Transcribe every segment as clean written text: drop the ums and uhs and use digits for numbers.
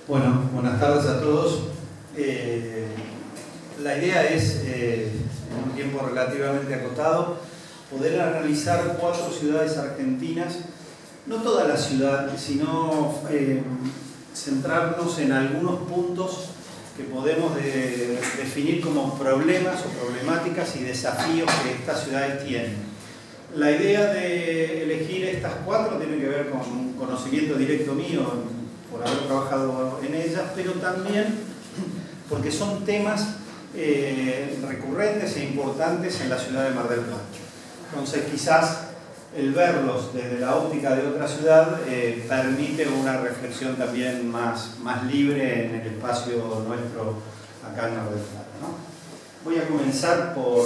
Bueno, buenas tardes a todos. La idea es, en un tiempo relativamente acotado, poder analizar 4 ciudades argentinas, no toda la ciudad, sino centrarnos en algunos puntos que podemos definir como problemas o problemáticas y desafíos que estas ciudades tienen. La idea de elegir estas 4 tiene que ver con un conocimiento directo mío por haber trabajado en ellas, pero también porque son temas recurrentes e importantes en la ciudad de Mar del Plata. Entonces quizás el verlos desde la óptica de otra ciudad permite una reflexión también más libre en el espacio nuestro acá en Mar del Plata, ¿no? Voy a comenzar por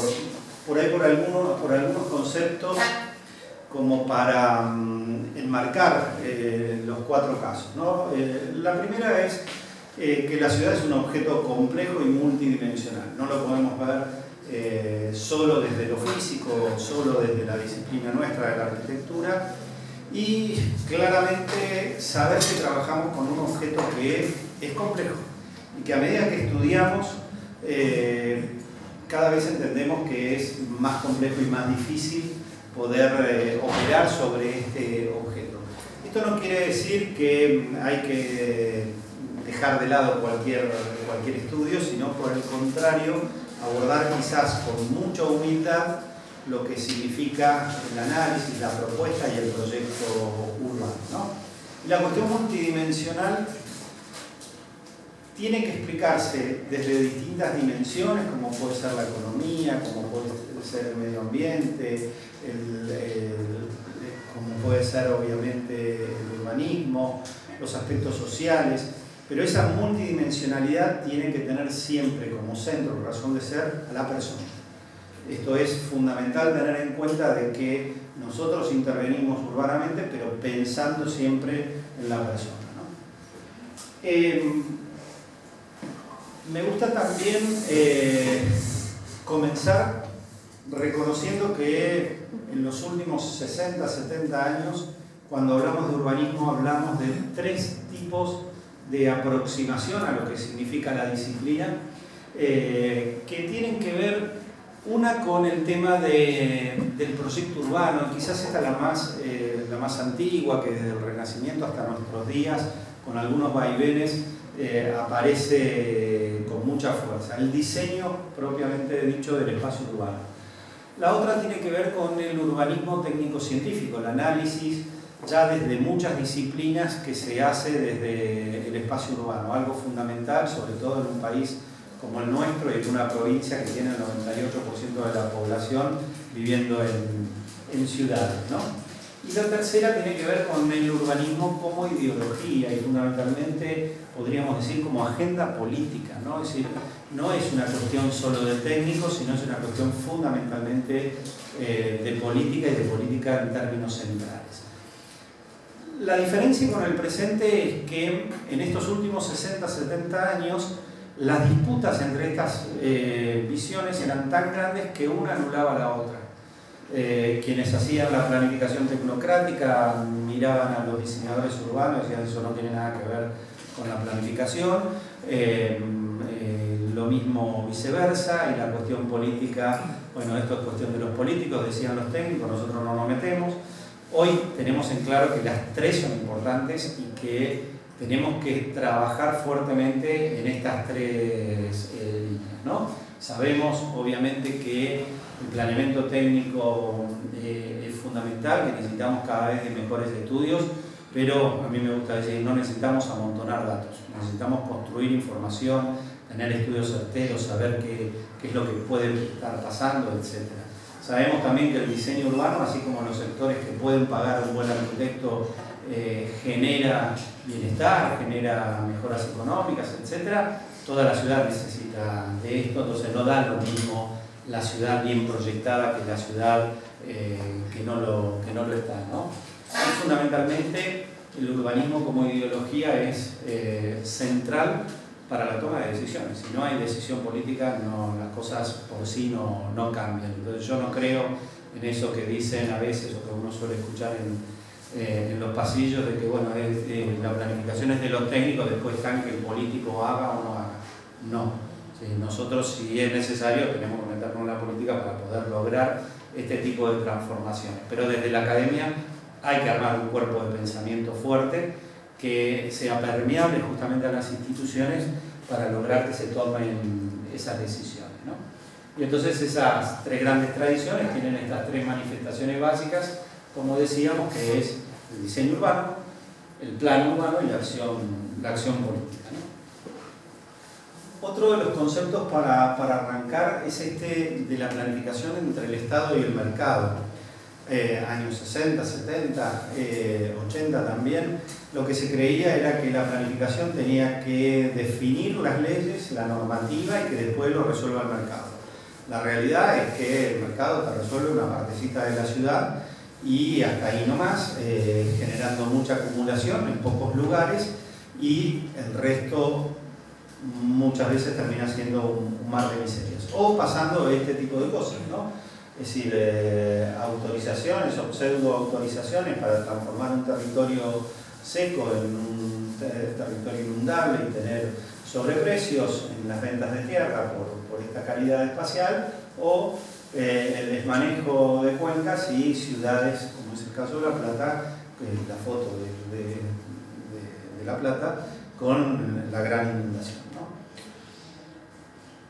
algunos conceptos como para enmarcar los 4 casos, ¿no? La primera es que la ciudad es un objeto complejo y multidimensional. No lo podemos ver solo desde lo físico, solo desde la disciplina nuestra de la arquitectura, y claramente saber que trabajamos con un objeto que es complejo y que a medida que estudiamos cada vez entendemos que es más complejo y más difícil poder operar sobre este objeto. Esto no quiere decir que hay que dejar de lado cualquier estudio, sino por el contrario, abordar quizás con mucha humildad lo que significa el análisis, la propuesta y el proyecto urbano, ¿no? La cuestión multidimensional tiene que explicarse desde distintas dimensiones, como puede ser la economía, como puede ser el medio ambiente, como puede ser obviamente el urbanismo, los aspectos sociales, pero esa multidimensionalidad tiene que tener siempre como centro, razón de ser, a la persona. Esto es fundamental tener en cuenta de que nosotros intervenimos urbanamente, pero pensando siempre en la persona, ¿no? Me gusta también comenzar reconociendo que en los últimos 60, 70 años, cuando hablamos de urbanismo, hablamos de 3 tipos de aproximación a lo que significa la disciplina, que tienen que ver una con el tema del proyecto urbano. Quizás esta es la más antigua, que desde el Renacimiento hasta nuestros días, con algunos vaivenes, aparece con mucha fuerza. El diseño propiamente dicho del espacio urbano. La otra tiene que ver con el urbanismo técnico-científico, el análisis ya desde muchas disciplinas que se hace desde el espacio urbano, algo fundamental, sobre todo en un país como el nuestro y en una provincia que tiene el 98% de la población viviendo en ciudades, ¿no? Y la tercera tiene que ver con el urbanismo como ideología y fundamentalmente podríamos decir como agenda política, ¿no? Es decir, no es una cuestión solo de técnicos, sino es una cuestión fundamentalmente de política y de política en términos centrales. La diferencia con el presente es que en estos últimos 60, 70 años las disputas entre estas visiones eran tan grandes que una anulaba a la otra. Quienes hacían la planificación tecnocrática miraban a los diseñadores urbanos y decían eso no tiene nada que ver con la planificación, lo mismo viceversa, y la cuestión política, bueno, esto es cuestión de los políticos, decían los técnicos, nosotros no nos metemos. Hoy tenemos en claro que las 3 son importantes y que tenemos que trabajar fuertemente en estas 3 líneas, ¿no? Sabemos obviamente que el planeamiento técnico es fundamental, que necesitamos cada vez de mejores estudios, pero a mí me gusta decir, no necesitamos amontonar datos, necesitamos construir información, tener estudios certeros, saber qué es lo que puede estar pasando, etc. Sabemos también que el diseño urbano, así como los sectores que pueden pagar un buen arquitecto, genera bienestar, genera mejoras económicas, etc. Toda la ciudad necesita de esto, entonces no da lo mismo la ciudad bien proyectada que la ciudad que no lo está, ¿no? Y fundamentalmente el urbanismo como ideología es central para la toma de decisiones. Si no hay decisión política, las cosas por sí no cambian. Entonces yo no creo en eso que dicen a veces o que uno suele escuchar en los pasillos de que bueno, la planificación es de los técnicos, después están que el político haga o no haga. No. Sí, nosotros, si es necesario, tenemos que meternos en la política para poder lograr este tipo de transformaciones. Pero desde la academia hay que armar un cuerpo de pensamiento fuerte que sea permeable justamente a las instituciones para lograr que se tomen esas decisiones, ¿no? Y entonces esas tres grandes tradiciones tienen estas tres manifestaciones básicas, como decíamos, que es el diseño urbano, el plan urbano y la acción política, ¿no? Otro de los conceptos para arrancar es este de la planificación entre el Estado y el mercado. Años 60, 70, 80 también, lo que se creía era que la planificación tenía que definir las leyes, la normativa y que después lo resuelva el mercado. La realidad es que el mercado te resuelve una partecita de la ciudad y hasta ahí nomás, generando mucha acumulación en pocos lugares y el resto muchas veces termina siendo un mar de miserias. O pasando este tipo de cosas, ¿no? Es decir, autorizaciones o pseudo-autorizaciones para transformar un territorio seco en un territorio inundable y tener sobreprecios en las ventas de tierra por esta calidad espacial, o el desmanejo de cuencas y ciudades, como es el caso de La Plata, la foto de La Plata, con la gran inundación, ¿no?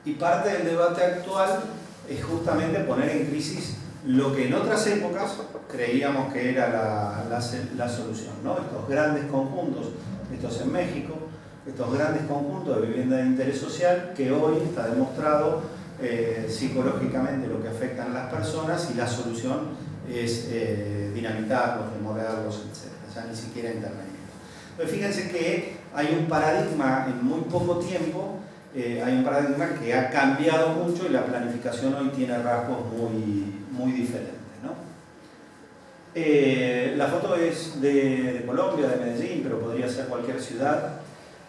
Y parte del debate actual es justamente poner en crisis lo que en otras épocas creíamos que era la solución, ¿no? Estos grandes conjuntos, estos en México, estos grandes conjuntos de vivienda de interés social que hoy está demostrado psicológicamente lo que afectan a las personas, y la solución es dinamitarlos, demolerlos, etc. Ya ni siquiera intervenir. Pero fíjense que hay un paradigma en muy poco tiempo. Hay un paradigma que ha cambiado mucho y la planificación hoy tiene rasgos muy diferentes, ¿no? La foto es de Colombia, de Medellín, pero podría ser cualquier ciudad.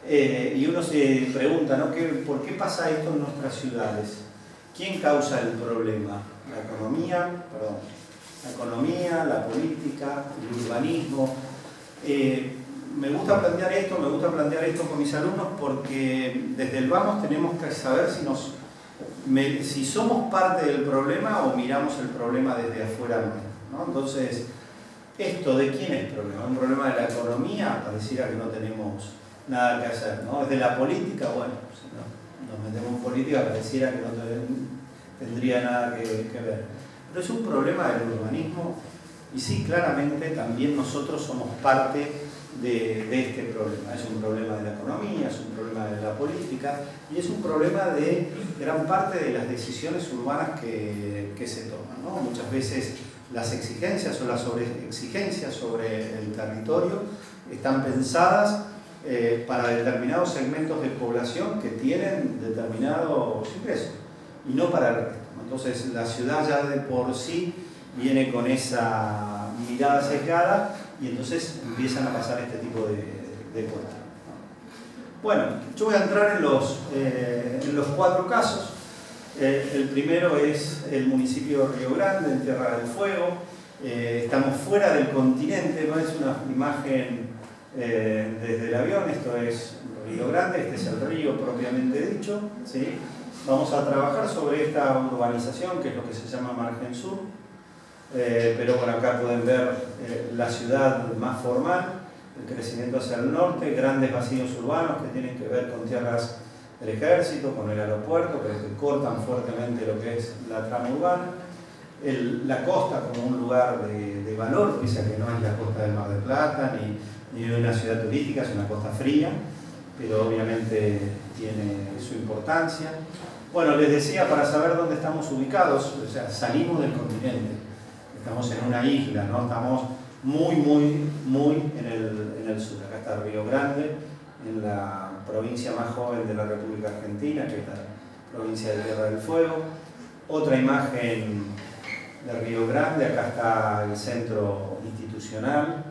Y uno se pregunta, ¿no? ¿Por qué pasa esto en nuestras ciudades? ¿Quién causa el problema? ¿La economía? Perdón. La economía, la política, el urbanismo. Me gusta plantear esto con mis alumnos porque desde el vamos tenemos que saber si somos parte del problema o miramos el problema desde afuera nuestro, ¿no? Entonces, ¿esto de quién es el problema? ¿Un problema de la economía? Pareciera que no tenemos nada que hacer, ¿no? ¿Es de la política? Bueno, si no nos metemos en política pareciera que no tendría nada que ver. Pero es un problema del urbanismo y sí, claramente también nosotros somos parte de este problema. Es un problema de la economía, es un problema de la política y es un problema de gran parte de las decisiones urbanas que se toman, ¿no? Muchas veces las exigencias o las sobreexigencias sobre el territorio están pensadas para determinados segmentos de población que tienen determinados ingresos y no para el resto. Entonces la ciudad ya de por sí viene con esa mirada sesgada y entonces empiezan a pasar este tipo de cosas. Bueno, yo voy a entrar en los cuatro casos. El primero es el municipio de Río Grande, en Tierra del Fuego. Estamos fuera del continente, no es una imagen desde el avión, esto es Río Grande, este es el río propiamente dicho, ¿sí? Vamos a trabajar sobre esta urbanización, que es lo que se llama margen sur. Pero bueno, acá pueden ver la ciudad más formal, el crecimiento hacia el norte, grandes vacíos urbanos que tienen que ver con tierras del ejército, con el aeropuerto, que cortan fuertemente lo que es la trama urbana. La costa como un lugar de valor, pese a que no es la costa del Mar del Plata, ni de una ciudad turística, es una costa fría, pero obviamente tiene su importancia. Bueno, les decía, para saber dónde estamos ubicados, o sea, salimos del continente. Estamos en una isla, ¿no? Estamos muy en el sur. Acá está Río Grande, en la provincia más joven de la República Argentina, que es la provincia de Tierra del Fuego. Otra imagen de Río Grande, acá está el centro institucional,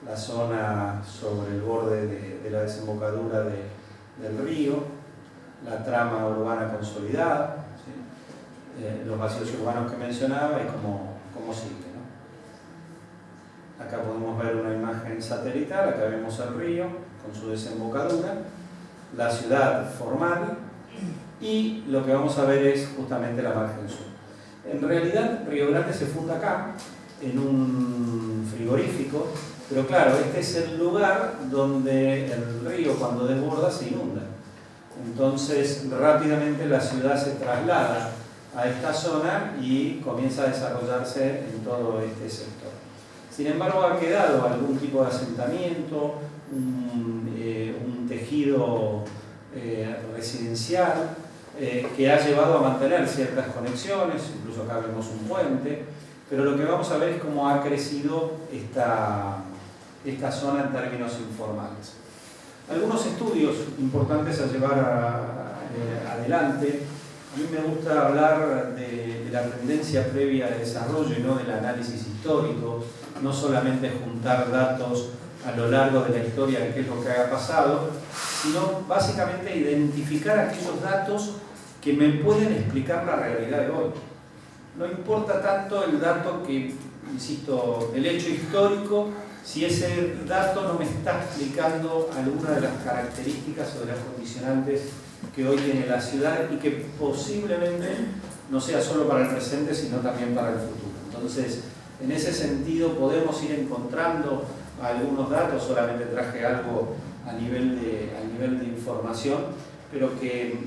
la zona sobre el borde de la desembocadura del río, la trama urbana consolidada, ¿sí? Los vacíos urbanos que mencionaba y cómo sigue, ¿no? Acá podemos ver una imagen satelital, acá vemos el río con su desembocadura, la ciudad formal, y lo que vamos a ver es justamente la margen sur. En realidad Río Grande se funda acá, en un frigorífico, pero claro, este es el lugar donde el río cuando desborda se inunda. Entonces rápidamente la ciudad se traslada a esta zona y comienza a desarrollarse en todo este sector. Sin embargo, ha quedado algún tipo de asentamiento, un tejido residencial que ha llevado a mantener ciertas conexiones, incluso acá vemos un puente, pero lo que vamos a ver es cómo ha crecido esta zona en términos informales. Algunos estudios importantes a llevar adelante. A mí me gusta hablar de la tendencia previa al desarrollo y no del análisis histórico, no solamente juntar datos a lo largo de la historia de qué es lo que ha pasado, sino básicamente identificar aquellos datos que me pueden explicar la realidad de hoy. No importa tanto el dato que, insisto, el hecho histórico, si ese dato no me está explicando alguna de las características o de las condicionantes que hoy tiene la ciudad y que posiblemente no sea solo para el presente, sino también para el futuro. Entonces, en ese sentido podemos ir encontrando algunos datos, solamente traje algo a nivel de información, pero que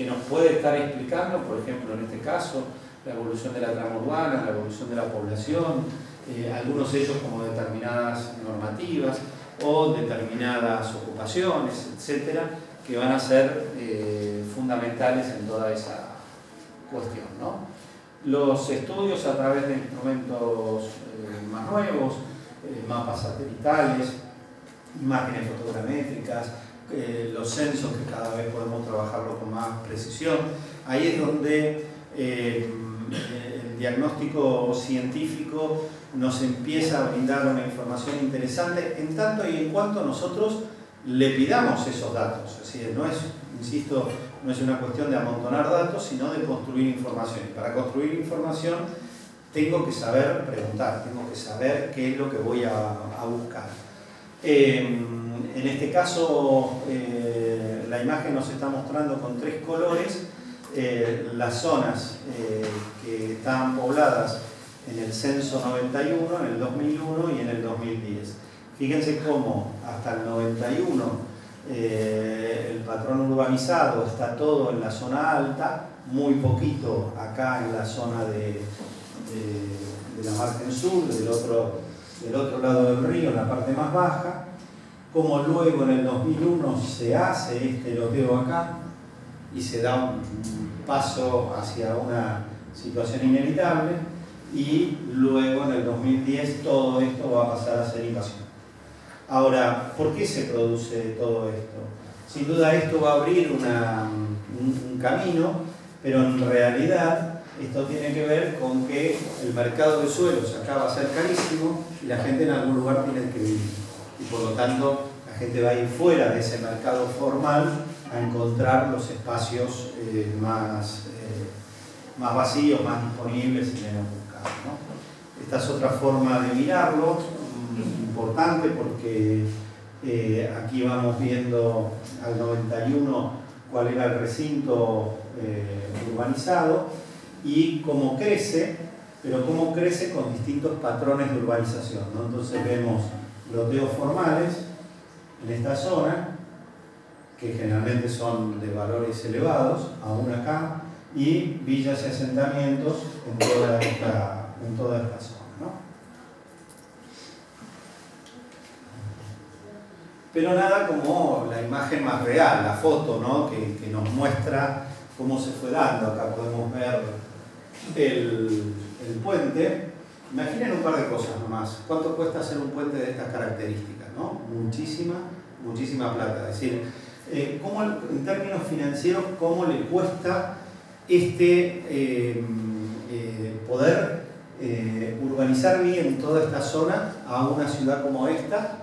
nos puede estar explicando, por ejemplo, en este caso, la evolución de la trama urbana, la evolución de la población, algunos de ellos como determinadas normativas o determinadas ocupaciones, etcétera, que van a ser fundamentales en toda esa cuestión, ¿no? Los estudios a través de instrumentos más nuevos, mapas satelitales, imágenes fotogramétricas, los censos que cada vez podemos trabajarlo con más precisión. Ahí es donde el diagnóstico científico nos empieza a brindar una información interesante en tanto y en cuanto nosotros le pidamos esos datos. Es decir, no es, insisto, no es una cuestión de amontonar datos, sino de construir información. Y para construir información tengo que saber preguntar, tengo que saber qué es lo que voy a buscar. En este caso, la imagen nos está mostrando con 3 colores las zonas que estaban pobladas en el censo 91, en el 2001 y en el 2010. Fíjense cómo hasta el 91 el patrón urbanizado está todo en la zona alta, muy poquito acá en la zona de la margen sur, del otro lado del río, en la parte más baja, como luego en el 2001 se hace este loteo acá y se da un paso hacia una situación inevitable, y luego en el 2010 todo esto va a pasar a ser invasión. Ahora, ¿por qué se produce todo esto? Sin duda esto va a abrir un camino, pero en realidad esto tiene que ver con que el mercado de suelos acá va a ser carísimo y la gente en algún lugar tiene que vivir. Y por lo tanto la gente va a ir fuera de ese mercado formal a encontrar los espacios más vacíos, más disponibles y menos buscados, ¿no? Esta es otra forma de mirarlo, importante, porque aquí vamos viendo al 91 cuál era el recinto urbanizado y cómo crece, pero cómo crece con distintos patrones de urbanización, ¿no? Entonces vemos loteos formales en esta zona, que generalmente son de valores elevados, aún acá, y villas y asentamientos en toda esta zona, ¿no? Pero nada como la imagen más real, la foto, ¿no? que nos muestra cómo se fue dando. Acá podemos ver el puente. Imaginen un par de cosas nomás. ¿Cuánto cuesta hacer un puente de estas características, ¿no? Muchísima plata. Es decir, ¿cómo, en términos financieros, cómo le cuesta poder urbanizar bien toda esta zona a una ciudad como esta,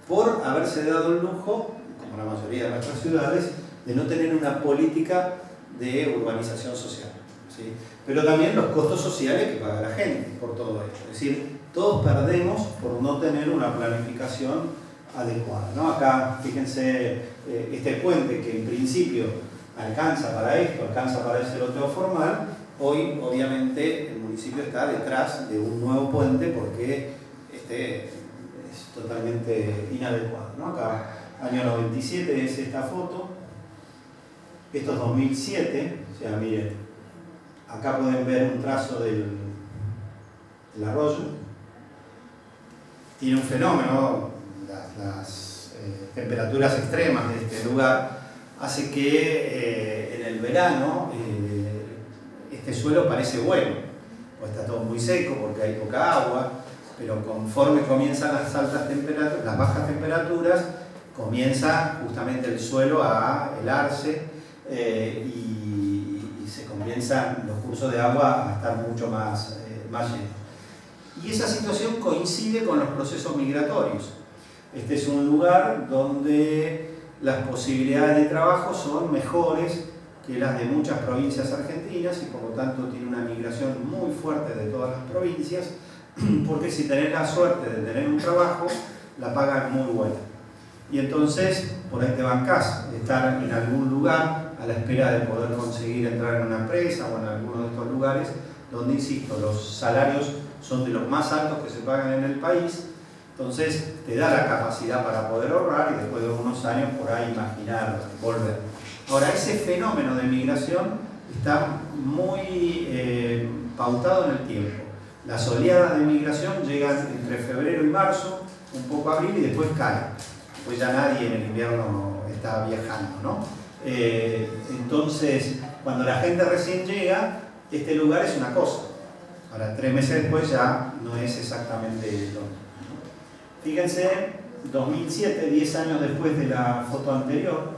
por haberse dado el lujo, como la mayoría de nuestras ciudades, de no tener una política de urbanización social, ¿sí? Pero también los costos sociales que paga la gente por todo esto. Es decir, todos perdemos por no tener una planificación adecuada, ¿no? Acá, fíjense, este puente que en principio alcanza para esto, alcanza para ese loteo formal, hoy obviamente el municipio está detrás de un nuevo puente porque este es totalmente inadecuado, ¿no? Acá, año 97 es esta foto, esto es 2007, o sea, miren, acá pueden ver un trazo del arroyo, tiene un fenómeno, las temperaturas extremas de este lugar hace que en el verano este suelo parece bueno, o está todo muy seco porque hay poca agua, pero conforme comienzan las altas temperaturas, las bajas temperaturas, comienza justamente el suelo a helarse y se comienzan los cursos de agua a estar mucho más llenos. Y esa situación coincide con los procesos migratorios. Este es un lugar donde las posibilidades de trabajo son mejores que las de muchas provincias argentinas y por lo tanto tiene una migración muy fuerte de todas las provincias, porque si tenés la suerte de tener un trabajo, la paga es muy buena. Y entonces por ahí te bancás estar en algún lugar a la espera de poder conseguir entrar en una empresa o en alguno de estos lugares donde, insisto, los salarios son de los más altos que se pagan en el país. Entonces te da la capacidad para poder ahorrar y después de unos años por ahí imaginar volver. Ahora, ese fenómeno de migración está muy pautado en el tiempo. Las oleadas de migración llegan entre febrero y marzo, un poco abril y después caen. Pues ya nadie en el invierno está viajando, ¿no? Entonces, cuando la gente recién llega, este lugar es una cosa. Ahora, 3 meses después ya no es exactamente lo mismo. Fíjense, 2007, 10 años después de la foto anterior,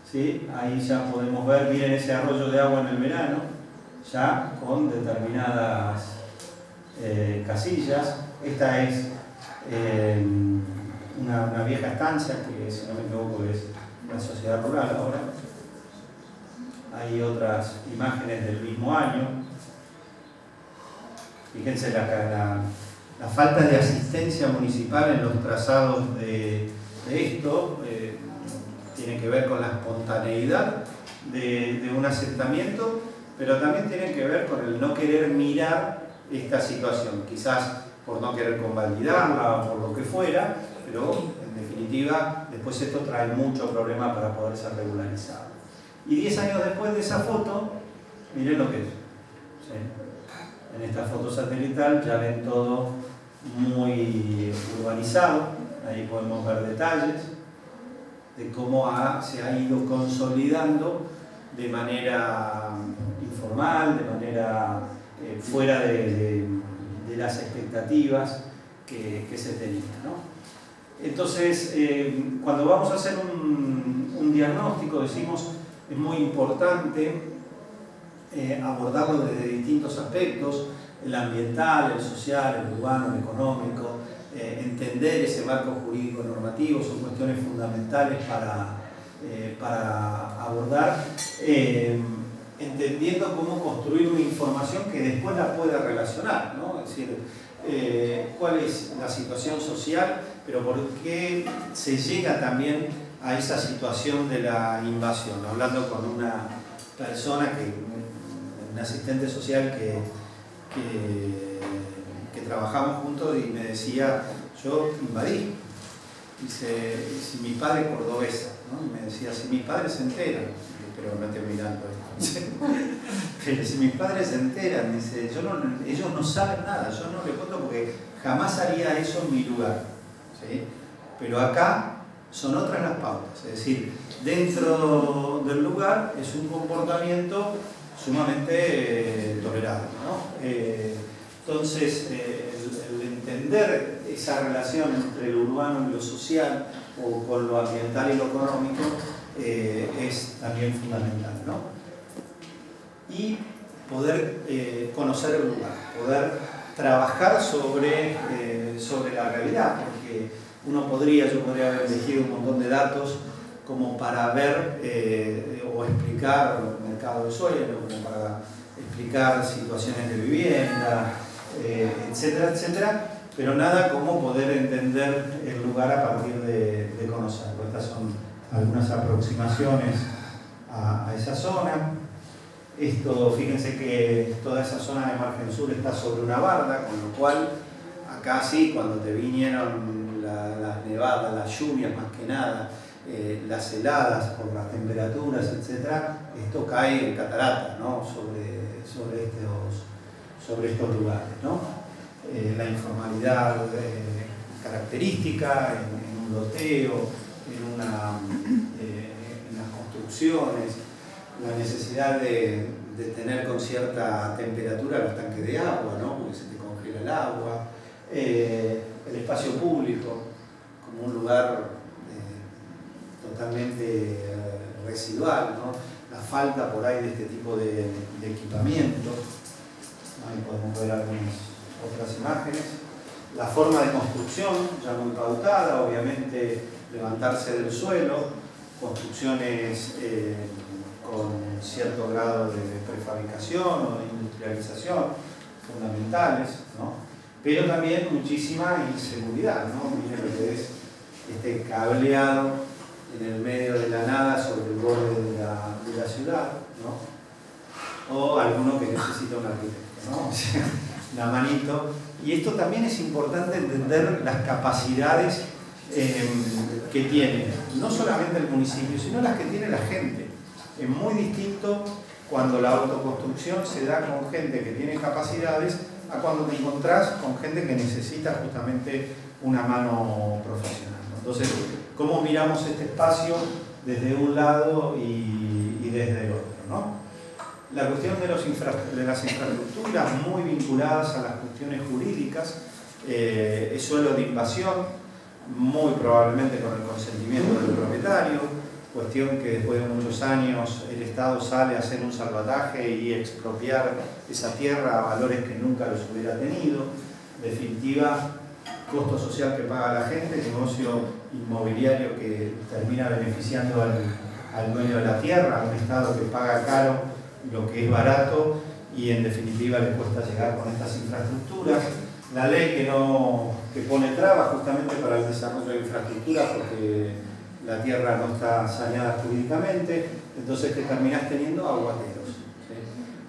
¿sí? Ahí ya podemos ver, miren ese arroyo de agua en el verano, ya con determinadas casillas. Esta es una vieja estancia que, si no me equivoco, es una sociedad rural ahora. Hay otras imágenes del mismo año. Fíjense la falta de asistencia municipal en los trazados de esto, tiene que ver con la espontaneidad de un asentamiento, pero también tiene que ver con el no querer mirar esta situación, quizás por no querer convalidarla o por lo que fuera, pero en definitiva después esto trae mucho problema para poder ser regularizado. Y 10 años después de esa foto, miren lo que es. ¿Sí? En esta foto satelital ya ven todo muy urbanizado, ahí podemos ver detalles de cómo se ha ido consolidando de manera informal, de manera fuera de las expectativas que se tenían, ¿no? Entonces, cuando vamos a hacer un diagnóstico, decimos, es muy importante abordarlo desde distintos aspectos, el ambiental, el social, el urbano, el económico, entender ese marco jurídico normativo, son cuestiones fundamentales para abordar, entendiendo cómo construir una información que después la pueda relacionar, ¿no? Es decir, cuál es la situación social, pero por qué se llega también a esa situación de la invasión. Hablando con una persona, un asistente social que trabajamos juntos y me decía, yo invadí. Dice, si mi padre es cordobesa, ¿no? Y me decía, si mis padres se enteran, pero no estoy mirando esto. Pero si mis padres se enteran, dice, ellos no saben nada, yo no les cuento porque jamás haría eso en mi lugar, ¿sí? Pero acá son otras las pautas, es decir, dentro del lugar es un comportamiento sumamente tolerable, ¿no? Entonces, el entender esa relación entre lo urbano y lo social, o con lo ambiental y lo económico, es también fundamental, ¿no? Y poder conocer el lugar, poder trabajar sobre la realidad, porque yo podría haber elegido un montón de datos como para ver o explicar el mercado de suelo, como para explicar situaciones de vivienda, etcétera, etcétera, pero nada como poder entender el lugar a partir de conocerlo. Estas son algunas aproximaciones a esa zona. Esto, fíjense que toda esa zona de margen sur está sobre una barda, con lo cual acá sí, cuando te vinieron las nevadas, las lluvias más que nada, las heladas por las temperaturas, etc., esto cae en catarata, ¿no? sobre estos lugares, ¿no? La informalidad característica en un loteo, en las construcciones, la necesidad de tener con cierta temperatura los tanques de agua, ¿no? Porque se te congela el agua, el espacio público como un lugar totalmente residual, ¿no? La falta por ahí de este tipo de equipamiento. Ahí podemos ver algunas otras imágenes. La forma de construcción, ya muy pautada, obviamente levantarse del suelo, construcciones con cierto grado de prefabricación o de industrialización, fundamentales, ¿no? Pero también muchísima inseguridad, ¿no? Miren lo que es este cableado en el medio de la nada sobre el borde de la ciudad, ¿no? O alguno que necesita un arquitecto, ¿no? O sea, la manito. Y esto también es importante entender las capacidades que tiene, no solamente el municipio, sino las que tiene la gente. Es muy distinto cuando la autoconstrucción se da con gente que tiene capacidades a cuando te encontrás con gente que necesita justamente una mano profesional, ¿no? Entonces, ¿cómo miramos este espacio desde un lado y desde el otro, ¿no? La cuestión de las infraestructuras muy vinculadas a las cuestiones jurídicas, es suelo de invasión, muy probablemente con el consentimiento del propietario, cuestión que después de muchos años el Estado sale a hacer un salvataje y expropiar esa tierra a valores que nunca los hubiera tenido. En definitiva, costo social que paga la gente, negocio inmobiliario que termina beneficiando al dueño de la tierra, a un Estado que paga caro lo que es barato y en definitiva le cuesta llegar con estas infraestructuras. La ley que pone trabas justamente para el desarrollo de infraestructuras porque la tierra no está saneada jurídicamente, entonces te terminás teniendo aguateros, ¿sí?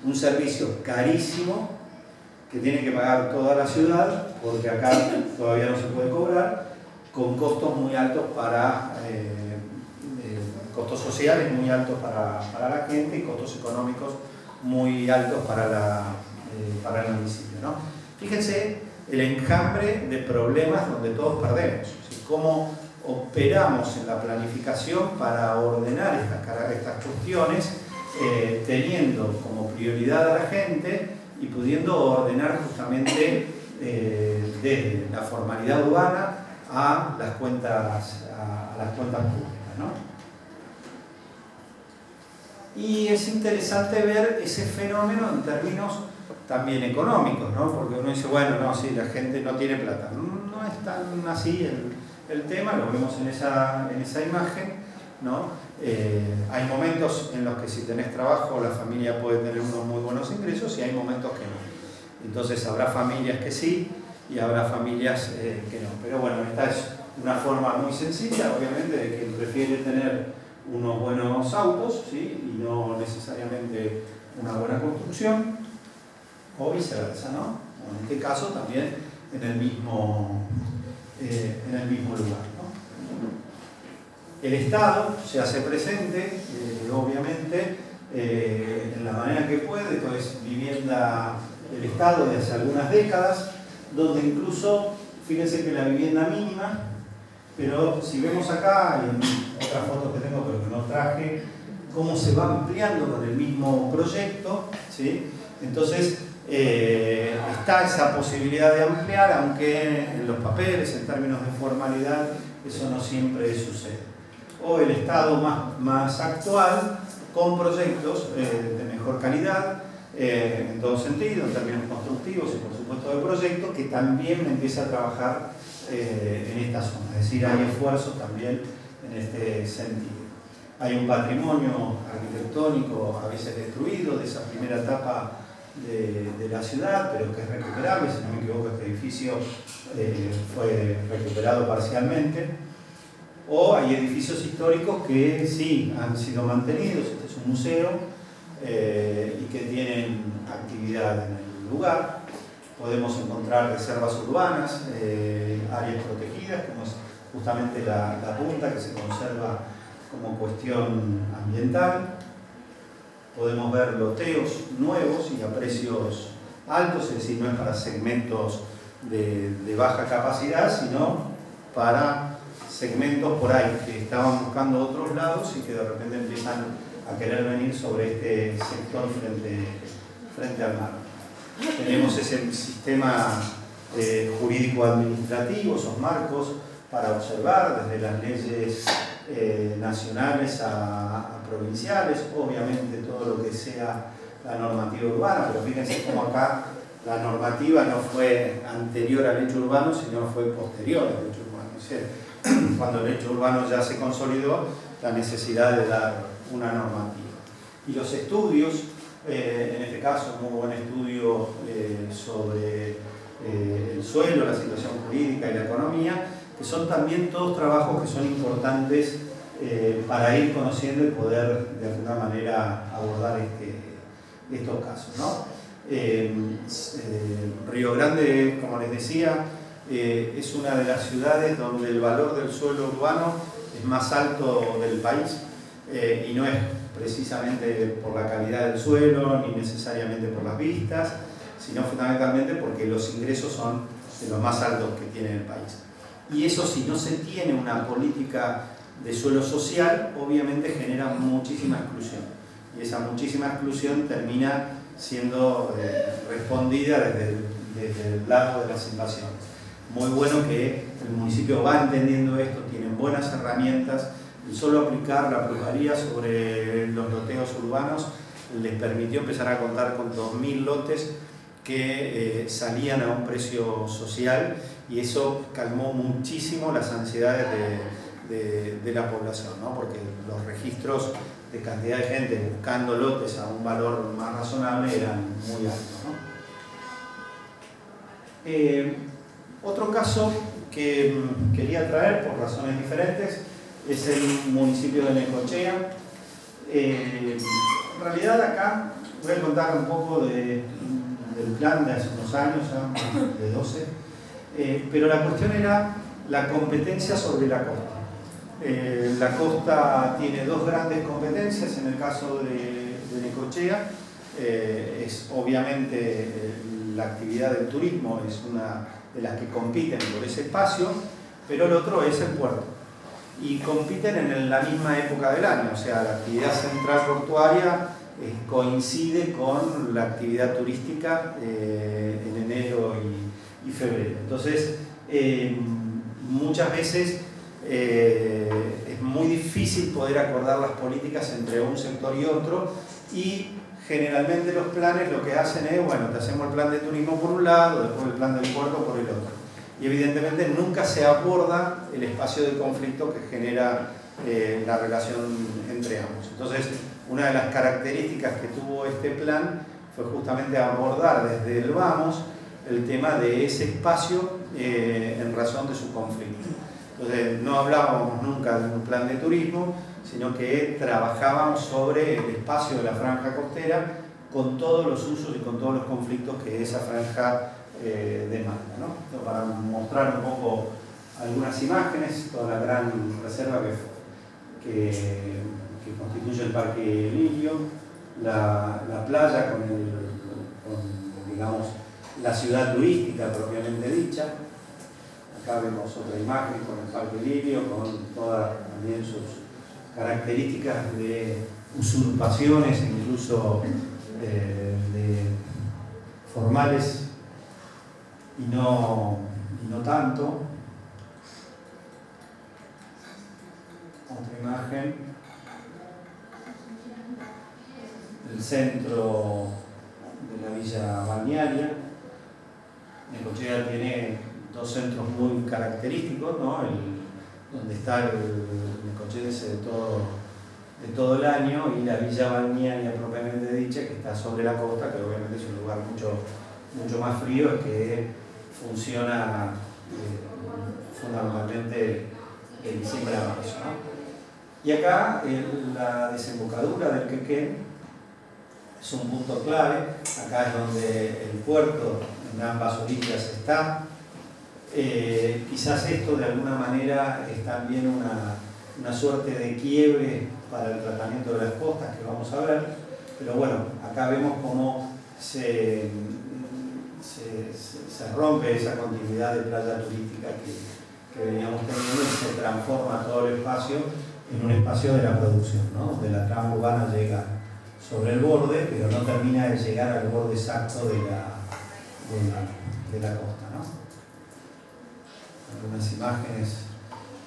Un servicio carísimo que tiene que pagar toda la ciudad, porque acá todavía no se puede cobrar, con costos muy altos costos sociales muy altos para la gente y costos económicos muy altos para el municipio, ¿no? Fíjense el enjambre de problemas donde todos perdemos, ¿sí? Cómo operamos en la planificación para ordenar estas cuestiones, teniendo como prioridad a la gente y pudiendo ordenar justamente desde la formalidad urbana a las cuentas públicas, ¿no? Y es interesante ver ese fenómeno en términos también económicos, ¿no? Porque uno dice, bueno, no, sí, la gente no tiene plata. No es tan así el tema, lo vemos en esa imagen, ¿no? Hay momentos en los que si tenés trabajo la familia puede tener unos muy buenos ingresos y hay momentos que no. Entonces habrá familias que sí y habrá familias que no. Pero bueno, esta es una forma muy sencilla, obviamente, de quien prefiere tener unos buenos autos, ¿sí? Y no necesariamente una buena construcción, o viceversa, ¿no? O en este caso también en el mismo lugar, ¿no? El Estado se hace presente, obviamente, en la manera que puede. Esto es vivienda del Estado de hace algunas décadas, donde incluso, fíjense que la vivienda mínima, pero si vemos acá, y en otras fotos que tengo pero que no traje, cómo se va ampliando con el mismo proyecto, ¿sí? Entonces, está esa posibilidad de ampliar, aunque en los papeles, en términos de formalidad, eso no siempre sucede. O el Estado más actual, con proyectos de mejor calidad, en todo sentido, en términos constructivos y por supuesto de proyectos, que también empieza a trabajar en esta zona. Es decir, hay esfuerzos también en este sentido. Hay un patrimonio arquitectónico a veces destruido de esa primera etapa de la ciudad, pero que es recuperable. Si no me equivoco, este edificio fue recuperado parcialmente. O hay edificios históricos que sí han sido mantenidos. Este es un museo y que tienen actividad en el lugar. Podemos encontrar reservas urbanas, áreas protegidas, como es justamente la punta, que se conserva como cuestión ambiental. Podemos ver loteos nuevos y a precios altos, es decir, no es para segmentos de baja capacidad, sino para segmentos por ahí que estaban buscando otros lados y que de repente empiezan a querer venir sobre este sector frente al mar. Tenemos ese sistema jurídico-administrativo, esos marcos para observar desde las leyes nacionales a provinciales, obviamente todo lo que sea la normativa urbana, pero fíjense cómo acá la normativa no fue anterior al hecho urbano, sino fue posterior al hecho urbano. Es decir, cuando el hecho urbano ya se consolidó, la necesidad de dar una normativa. Y los estudios, en este caso, un muy buen estudio sobre el suelo, la situación jurídica y la economía, que son también todos trabajos que son importantes para ir conociendo y poder de alguna manera abordar estos casos, ¿no? Río Grande, como les decía, es una de las ciudades donde el valor del suelo urbano es más alto del país y no es precisamente por la calidad del suelo ni necesariamente por las vistas, sino fundamentalmente porque los ingresos son de los más altos que tiene el país. Y eso, si no se tiene una política de suelo social, obviamente genera muchísima exclusión. Y esa muchísima exclusión termina siendo respondida desde el lado de las invasiones. Muy bueno que el municipio va entendiendo esto, tienen buenas herramientas. El solo aplicar la plusvalía sobre los loteos urbanos les permitió empezar a contar con 2.000 lotes que salían a un precio social, y eso calmó muchísimo las ansiedades de la población, ¿no? Porque los registros de cantidad de gente buscando lotes a un valor más razonable eran muy altos, ¿no? Otro caso que quería traer por razones diferentes es el municipio de Necochea. En realidad acá voy a contar un poco del plan de hace unos años, ya más de 12, pero la cuestión era la competencia sobre la costa. La costa tiene dos grandes competencias en el caso de Necochea. Es obviamente la actividad del turismo, es una de las que compiten por ese espacio, pero el otro es el puerto. Y compiten en la misma época del año, o sea, la actividad central portuaria coincide con la actividad turística en enero y febrero. Entonces, muchas veces es muy difícil poder acordar las políticas entre un sector y otro, y generalmente los planes lo que hacen es, bueno, te hacemos el plan de turismo por un lado, después el plan del puerto por el otro. Y evidentemente nunca se aborda el espacio de conflicto que genera la relación entre ambos. Entonces, una de las características que tuvo este plan fue justamente abordar desde el vamos el tema de ese espacio en razón de su conflicto. Entonces, no hablábamos nunca de un plan de turismo, sino que trabajábamos sobre el espacio de la franja costera con todos los usos y con todos los conflictos que esa franja demanda, ¿no? Para mostrar un poco algunas imágenes, toda la gran reserva que constituye el Parque Lirio, la playa con digamos, la ciudad turística propiamente dicha. Acá vemos otra imagen con el Parque Lirio, con todas también sus características de usurpaciones, incluso de formales y no tanto. Otra imagen, el centro de la villa balnearia. Necochea tiene dos centros muy característicos, ¿no? Donde está el necocheense de de todo el año, y la villa balnearia propiamente dicha, que está sobre la costa, que obviamente es un lugar mucho más frío, es que funciona fundamentalmente de diciembre a marzo, ¿no? Y acá la desembocadura del Quequén es un punto clave. Acá es donde el puerto en ambas orillas está. Quizás esto de alguna manera es también una suerte de quiebre para el tratamiento de las costas que vamos a ver, pero bueno, acá vemos cómo se rompe esa continuidad de playa turística que veníamos teniendo y se transforma todo el espacio en un espacio de la producción, ¿no? Donde la trama urbana llega sobre el borde, pero no termina de llegar al borde exacto de la costa, ¿no? Algunas imágenes.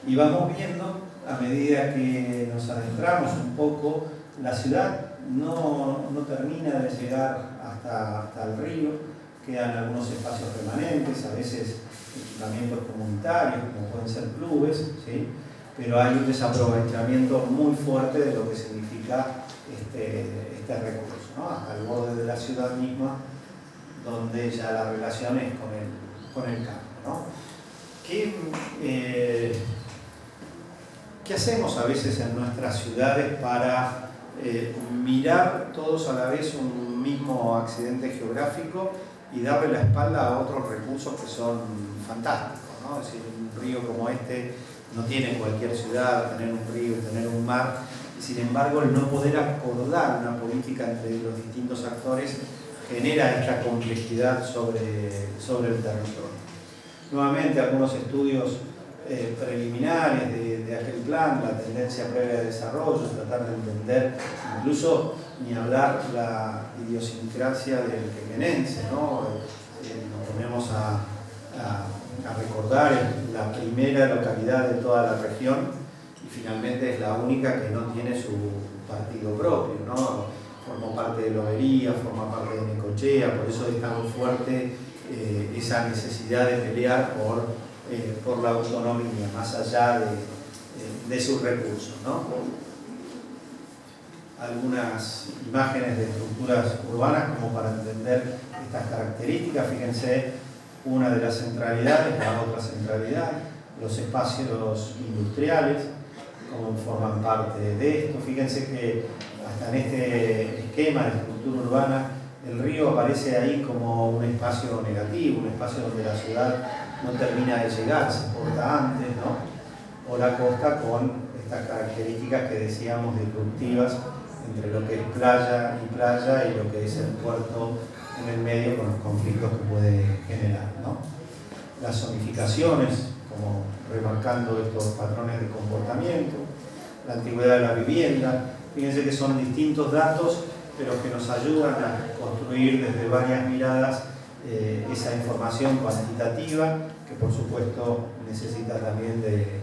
Y vamos viendo, a medida que nos adentramos un poco, la ciudad no termina de llegar hasta el río, quedan algunos espacios remanentes, a veces equipamientos comunitarios, como pueden ser clubes, ¿sí? Pero hay un desaprovechamiento muy fuerte de lo que significa este recurso, ¿no? Hasta el borde de la ciudad misma, donde ya la relación es con el campo, ¿no? ¿Qué hacemos a veces en nuestras ciudades para mirar todos a la vez un mismo accidente geográfico y darle la espalda a otros recursos que son fantásticos, ¿no? Es decir, un río como este no tiene cualquier ciudad, tener un río, tener un mar, y sin embargo el no poder acordar una política entre los distintos actores genera esta complejidad sobre el territorio. Nuevamente, algunos estudios preliminares de aquel plan, la tendencia previa de desarrollo, tratar de entender, incluso ni hablar la idiosincrasia del quequenense, ¿no? Nos ponemos a recordar la primera localidad de toda la región y finalmente es la única que no tiene su partido propio, ¿no? Formó parte de Lobería, forma parte de Necochea, por eso es tan fuerte esa necesidad de pelear por la autonomía, más allá de sus recursos, ¿no? Algunas imágenes de estructuras urbanas como para entender estas características. Fíjense, una de las centralidades, la otra centralidad, los espacios industriales, cómo forman parte de esto. Fíjense que hasta en este esquema de estructura urbana, el río aparece ahí como un espacio negativo, un espacio donde la ciudad no termina de llegar, se porta antes, ¿no? O la costa con estas características que decíamos disruptivas entre lo que es playa y lo que es el puerto en el medio, con los conflictos que puede generar, ¿no? Las zonificaciones, como remarcando estos patrones de comportamiento, la antigüedad de la vivienda. Fíjense que son distintos datos, pero que nos ayudan a construir desde varias miradas esa información cuantitativa, que por supuesto necesita también de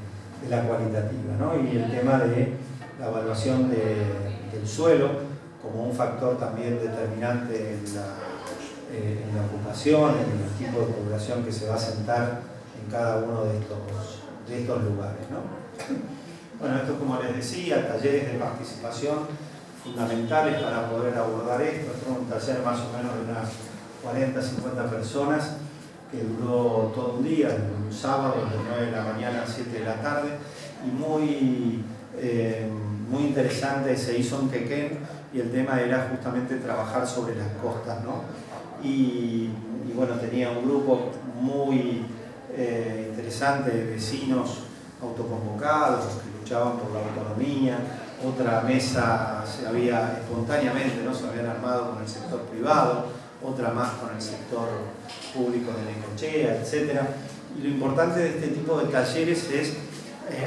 la cualitativa, ¿no? Y el tema de la evaluación del suelo como un factor también determinante en la ocupación, en el tipo de población que se va a asentar en cada uno de estos lugares, ¿no? Bueno, esto, como les decía, talleres de participación fundamentales para poder abordar esto. Esto es un taller más o menos de unas 40, 50 personas que duró todo un día, un sábado de 9 de la mañana a 7 de la tarde, y muy interesante. Se hizo en Quequén y el tema era justamente trabajar sobre las costas, ¿no? Y bueno, tenía un grupo muy interesante de vecinos autoconvocados que luchaban por la autonomía. Otra mesa se había espontáneamente, ¿no? Se habían armado con el sector privado, otra más con el sector público de Necochea, etc. Y lo importante de este tipo de talleres es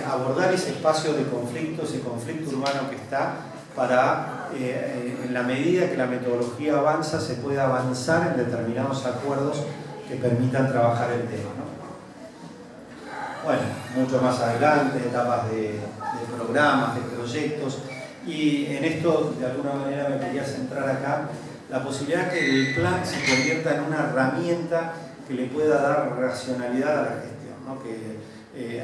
abordar ese espacio de conflicto, ese conflicto urbano que está, para, en la medida que la metodología avanza, se pueda avanzar en determinados acuerdos que permitan trabajar el tema, ¿no? Bueno, mucho más adelante, etapas de programas, de proyectos, y en esto de alguna manera me quería centrar acá, la posibilidad que el plan se convierta en una herramienta que le pueda dar racionalidad a la gestión, ¿no? Que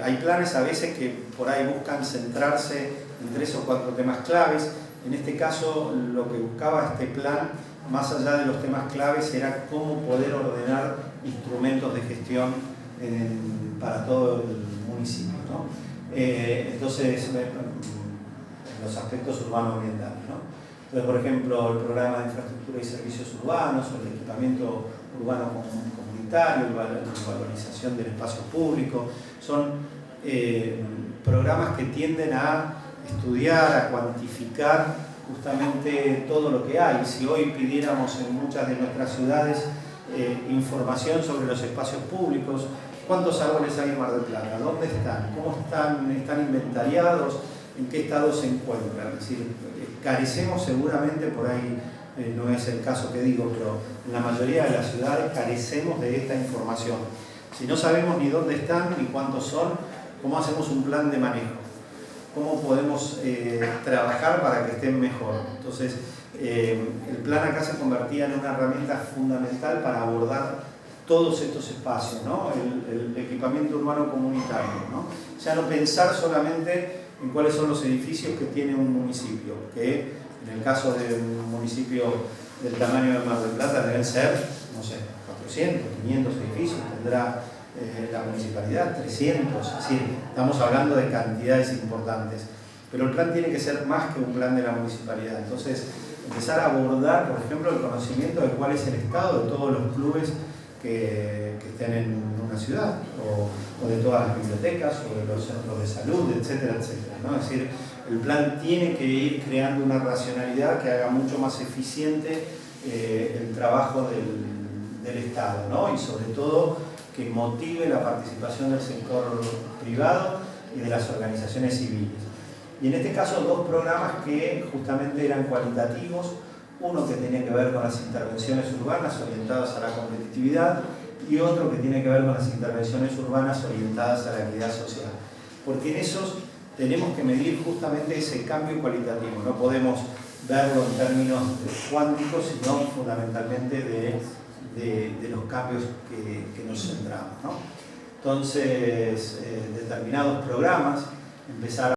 hay planes a veces que por ahí buscan centrarse en 3 o 4 temas claves. En este caso, lo que buscaba este plan, más allá de los temas claves, era cómo poder ordenar instrumentos de gestión para todo el municipio, ¿no? Entonces, los aspectos urbanos-ambientales, ¿no? Entonces, por ejemplo, el programa de infraestructura y servicios urbanos, o el equipamiento urbano comunitario, la valorización del espacio público, son programas que tienden a estudiar, a cuantificar justamente todo lo que hay. Si hoy pidiéramos en muchas de nuestras ciudades información sobre los espacios públicos, ¿cuántos árboles hay en Mar del Plata? ¿Dónde están? ¿Cómo están inventariados? ¿En qué estado se encuentran? Es decir, carecemos seguramente, por ahí no es el caso que digo, pero en la mayoría de las ciudades carecemos de esta información. Si no sabemos ni dónde están ni cuántos son, ¿cómo hacemos un plan de manejo? ¿Cómo podemos trabajar para que estén mejor? Entonces, el plan acá se convertía en una herramienta fundamental para abordar todos estos espacios, ¿no? El equipamiento urbano comunitario, ¿no? Ya no pensar solamente en cuáles son los edificios que tiene un municipio, que en el caso de un municipio del tamaño de Mar del Plata deben ser, no sé, 400, 500 edificios, tendrá la municipalidad 300, es decir, estamos hablando de cantidades importantes, pero el plan tiene que ser más que un plan de la municipalidad. Entonces, empezar a abordar, por ejemplo, el conocimiento de cuál es el estado de todos los clubes que estén en una ciudad, o de todas las bibliotecas, o de los centros de salud, etcétera, etcétera, ¿no? Es decir, el plan tiene que ir creando una racionalidad que haga mucho más eficiente el trabajo del Estado, ¿no? Y sobre todo que motive la participación del sector privado y de las organizaciones civiles. Y en este caso, 2 programas que justamente eran cualitativos, uno que tenía que ver con las intervenciones urbanas orientadas a la competitividad y otro que tiene que ver con las intervenciones urbanas orientadas a la equidad social. Porque en esos tenemos que medir justamente ese cambio cualitativo, no podemos verlo en términos cuánticos, sino fundamentalmente de los cambios que nos centramos, ¿no? Entonces, determinados programas, empezar